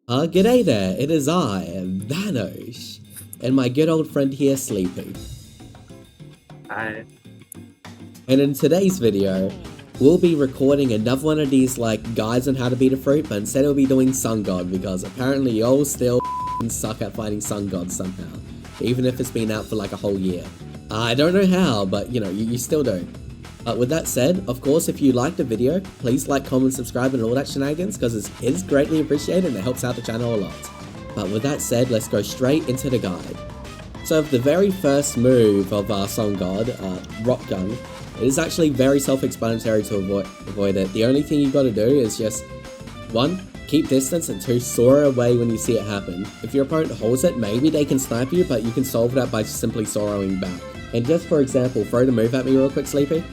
G'day there, it is I, Banosh, and my good old friend here, Sleepy. I And in today's video, we'll be recording another one of these, like, guides on how to beat a fruit, but instead we'll be doing Sun God, because apparently y'all still suck at finding Sun God somehow, even if it's been out for like a whole year. I don't know how, but you know, you still do. But with that said, of course, if you liked the video, please like, comment, subscribe, and all that shenanigans, because it is greatly appreciated and it helps out the channel a lot. But with that said, let's go straight into the guide. So the very first move of our Sun God, Rock Gun, it is actually very self-explanatory to avoid it. The only thing you gotta do is just, 1, keep distance, and 2, soar away when you see it happen. If your opponent holds it, maybe they can snipe you, but you can solve that by simply soaring back. And just for example, throw the move at me real quick, Sleepy.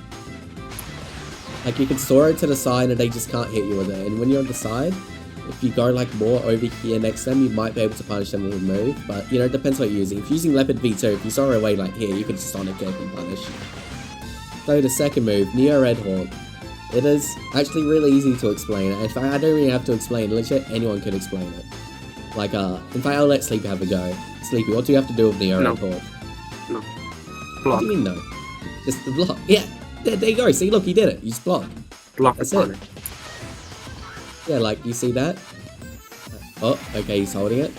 Like, you can soar it to the side and they just can't hit you with it. And when you're on the side, if you go like more over here next to them, you might be able to punish them with a move. But, you know, it depends what you're using. If you're using Leopard V2, if you soar away like here, you can just Sonic kick and punish. So the second move, Neo Red Hawk. It is actually really easy to explain. In fact, I don't really have to explain it. Legit, anyone could explain it. Like, in fact, I'll let Sleepy have a go. Sleepy, what do you have to do with Neo Red Hawk? No. What Block. do you mean no? Just the block. Yeah, there you go. See, look, he did it. You just block. Block That's the it. Yeah, like, you see that? Oh, okay, he's holding it.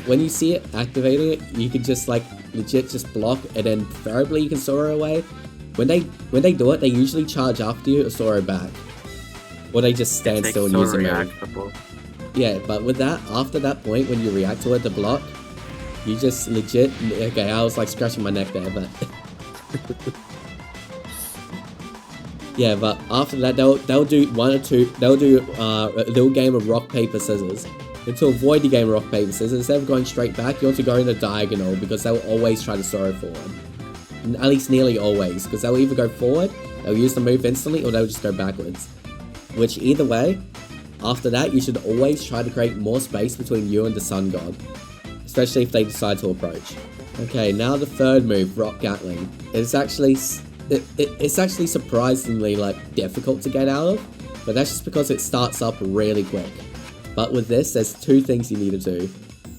When you see it activating it, you can just, like, legit just block, and then preferably you can soar away. When they do it, they usually charge after you or soar back. Or they just stand still and use a move. Yeah, but with that, after that point, when you react to it to block, you just legit... Okay, I was, like, scratching my neck there, but... Yeah, but after that, they'll do one or two. They'll do a little game of rock paper scissors. And to avoid the game of rock paper scissors, instead of going straight back, you want to go in a diagonal because they'll always try to soar forward. And at least nearly always, because they'll either go forward, they'll use the move instantly, or they'll just go backwards. Which either way, after that, you should always try to create more space between you and the Sun God, especially if they decide to approach. Okay, now the third move, Rock Gatling. It's actually surprisingly, like, difficult to get out of, but that's just because it starts up really quick. But with this, there's 2 things you need to do.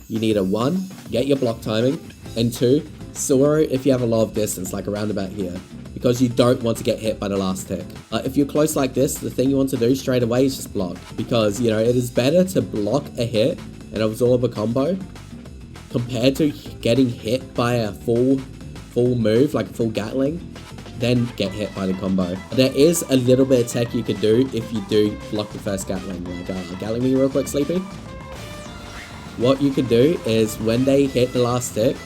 You need to 1, get your block timing, and 2, soar if you have a lot of distance, like around about here, because you don't want to get hit by the last tick. If you're close like this, the thing you want to do straight away is just block, because, you know, it is better to block a hit and absorb a combo compared to getting hit by a full move, like a full Gatling, then get hit by the combo. There is a little bit of tech you can do if you do block the first Gatling. Like, Gatling me real quick, Sleepy. What you can do is when they hit the last tick,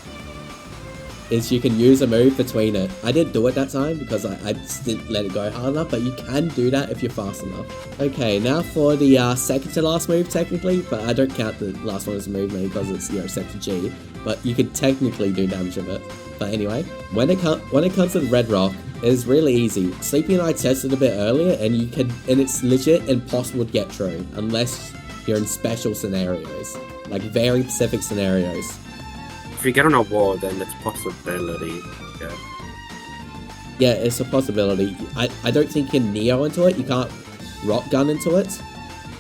is you can use a move between it. I didn't do it that time because I just didn't let it go hard enough, but you can do that if you're fast enough. Okay, now for the second to last move technically, but I don't count the last one as a move maybe because it's, you know, set to G, but you can technically do damage with it. But anyway, when it comes to the Red Rock, it is really easy. Sleepy and I tested a bit earlier, and it's legit impossible to get through unless you're in special scenarios, like very specific scenarios. If you get on a wall, then it's a possibility. Yeah, it's a possibility. I don't think you can Neo into it. You can't Rock Gun into it.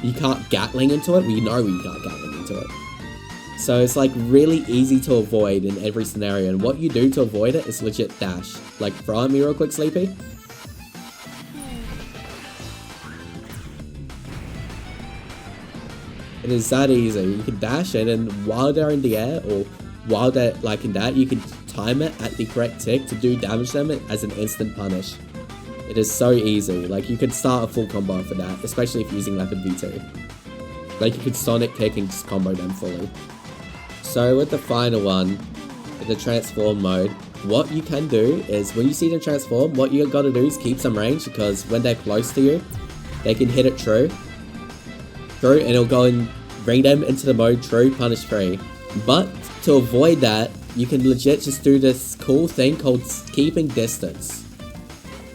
You can't Gatling into it. We know you can't Gatling into it. So it's like really easy to avoid in every scenario. And what you do to avoid it is legit dash. Like, throw at me real quick, Sleepy. It is that easy. You can dash it, and while they're in the air, or while they're like in that, you can time it at the correct tick to do damage them as an instant punish. It is so easy. Like, you could start a full combo for that, especially if you're using Leopard V2. Like, you could Sonic kick and just combo them fully. So with the final one, the transform mode, what you can do is when you see them transform, what you gotta do is keep some range, because when they're close to you, they can hit it true, and it'll go and bring them into the mode true, punish free. But to avoid that, you can legit just do this cool thing called keeping distance.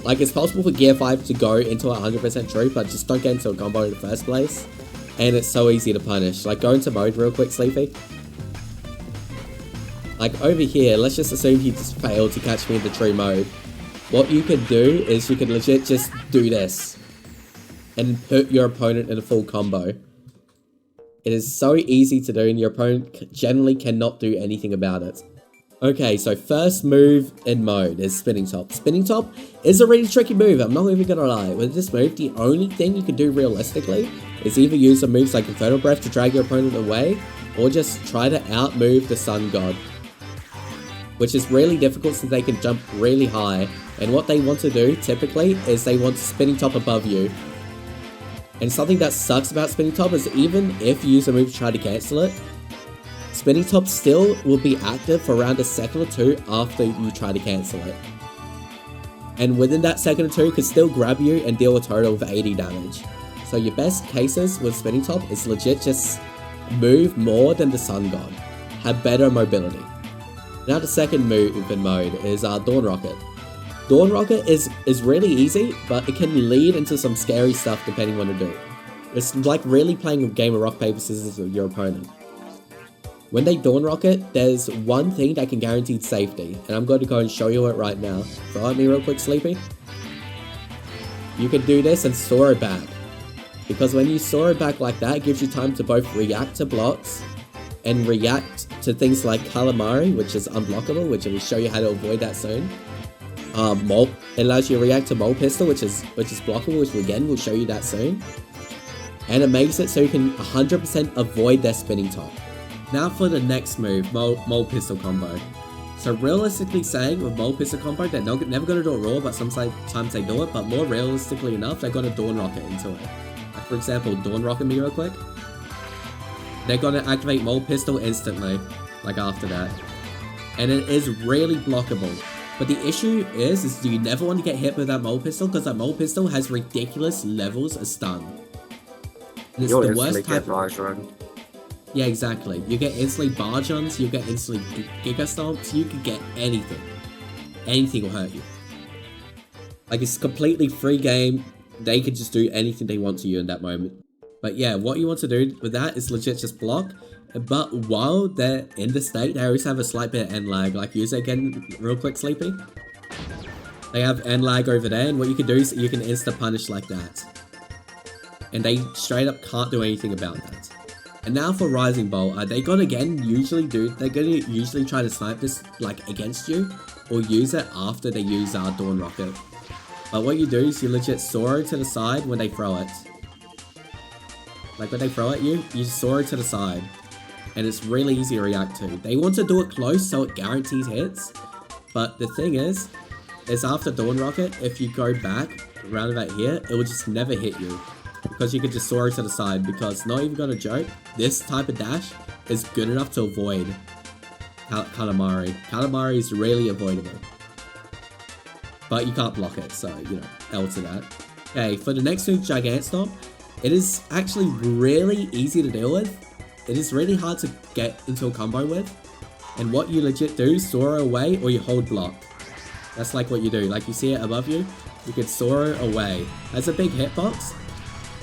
Like, it's possible for Gear 5 to go into 100% true, but just don't get into a combo in the first place. And it's so easy to punish. Like, go into mode real quick, Sleepy. Like, over here, let's just assume he just failed to catch me in the true mode. What you could do is you could legit just do this and put your opponent in a full combo. It is so easy to do and your opponent generally cannot do anything about it. Okay, so first move in mode is Spinning Top. Spinning Top is a really tricky move, I'm not even gonna lie. With this move, the only thing you can do realistically is either use some moves like Infernal Breath to drag your opponent away, or just try to outmove the Sun God. Which is really difficult since they can jump really high, and what they want to do, typically, is they want Spinning Top above you. And something that sucks about Spinning Top is even if you use a move to try to cancel it, Spinning Top still will be active for around a second or two after you try to cancel it. And within that second or two, it could still grab you and deal a total of 80 damage. So your best cases with Spinning Top is legit just move more than the Sun God. Have better mobility. Now the second move in mode is Dawn Rocket. Dawn Rocket is really easy, but it can lead into some scary stuff depending on what to do. It's like really playing a game of rock, paper, scissors with your opponent. When they Dawn Rocket, there's one thing that can guarantee safety, and I'm going to go and show you it right now. Throw at me real quick, Sleepy. You can do this and soar it back. Because when you soar it back like that, it gives you time to both react to blocks and react to things like Calamari, which is unblockable, which I will show you how to avoid that soon. It allows you to react to Mole Pistol, which is blockable, which again we'll show you that soon. And it makes it so you can 100% avoid their Spinning Top. Now for the next move, Mole Pistol combo. So realistically saying, with Mole Pistol combo, they're never going to do it raw, but sometimes they do it, but more realistically enough, they're going to Dawn Rocket into it. Like for example, Dawn Rocket me real quick. They're going to activate Mole Pistol instantly, like after that. And it is really blockable. But the issue is you never want to get hit with that Mole Pistol, because that Mole Pistol has ridiculous levels of stun. And it's You'll the worst type. Get barge run. Yeah, exactly. You get instantly barge runs, you get instantly Giga Stomps, you can get anything. Anything will hurt you. Like, it's a completely free game. They can just do anything they want to you in that moment. But yeah, what you want to do with that is legit just block. But while they're in the state, they always have a slight bit of end lag. Like, use it again real quick, Sleepy. They have end lag over there, and what you can do is you can insta-punish like that. And they straight up can't do anything about that. And now for Rising Bolt, they're gonna usually try to snipe this like against you, or use it after they use Dawn Rocket. But what you do is you legit soar it to the side when they throw it. Like when they throw at you, you soar it to the side. And it's really easy to react to. They want to do it close so it guarantees hits. But the thing is after Dawn Rocket, if you go back around about here, it will just never hit you. Because you can just soar it to the side, because not even gonna joke, this type of dash is good enough to avoid Calamari. Calamari is really avoidable. But you can't block it, so, you know, L to that. Okay, for the next move, Gigant Stomp, it is actually really easy to deal with. It is really hard to get into a combo with. And what you legit do, soar away or you hold block. That's like what you do. Like you see it above you, you can soar away. Has a big hitbox.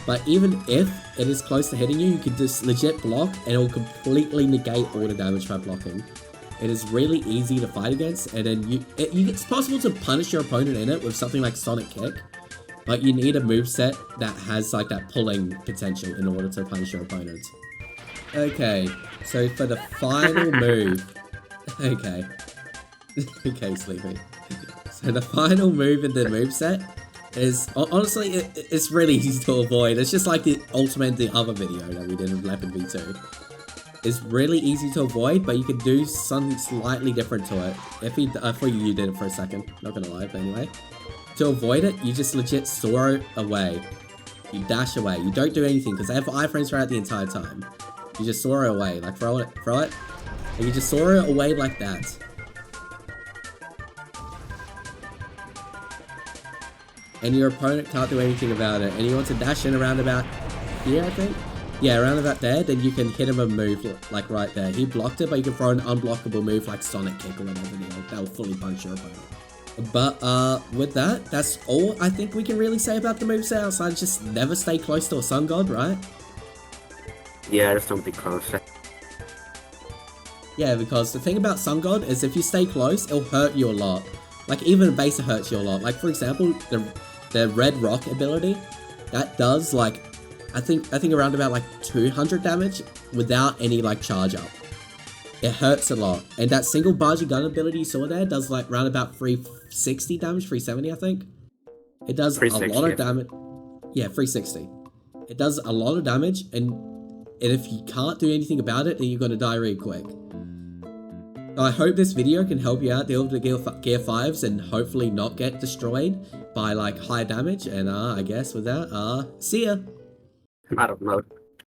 But even if it is close to hitting you, you can just legit block and it will completely negate all the damage by blocking. It is really easy to fight against, and then it's possible to punish your opponent in it with something like Sonic Kick, but you need a moveset that has like that pulling potential in order to punish your opponent. Okay, so for the final move, okay, Sleepy. So the final move in the moveset is, honestly, it's really easy to avoid. It's just like the ultimate, the other video that we did in Leopard V2. It's really easy to avoid, but you can do something slightly different to it. I thought you did it for a second, not gonna lie, but anyway. To avoid it, you just legit soar away. You dash away. You don't do anything, because they have iframes throughout the entire time. You just soar away, like throw it, and you just soar it away like that. And your opponent can't do anything about it. And you want to dash in around about here, I think? Yeah, around about there, then you can hit him a move like right there. He blocked it, but you can throw an unblockable move like Sonic Kick or whatever, that will fully punch your opponent. But with that, that's all I think we can really say about the moveset outside just never stay close to a Sun God, right? Yeah, just don't be close. Yeah, because the thing about Sun God is if you stay close, it'll hurt you a lot. Like even base hurts you a lot. Like for example, the Red Rock ability, that does like I think around about like 200 damage without any like charge up. It hurts a lot. And that single bargee gun ability you saw there does like around about 360 damage, 370 I think. It does a lot of damage. Yeah, 360. It does a lot of damage, and if you can't do anything about it, then you're gonna die really quick. So I hope this video can help you out deal with the Gear 5s and hopefully not get destroyed by like high damage. And I guess with that, see ya. I don't know.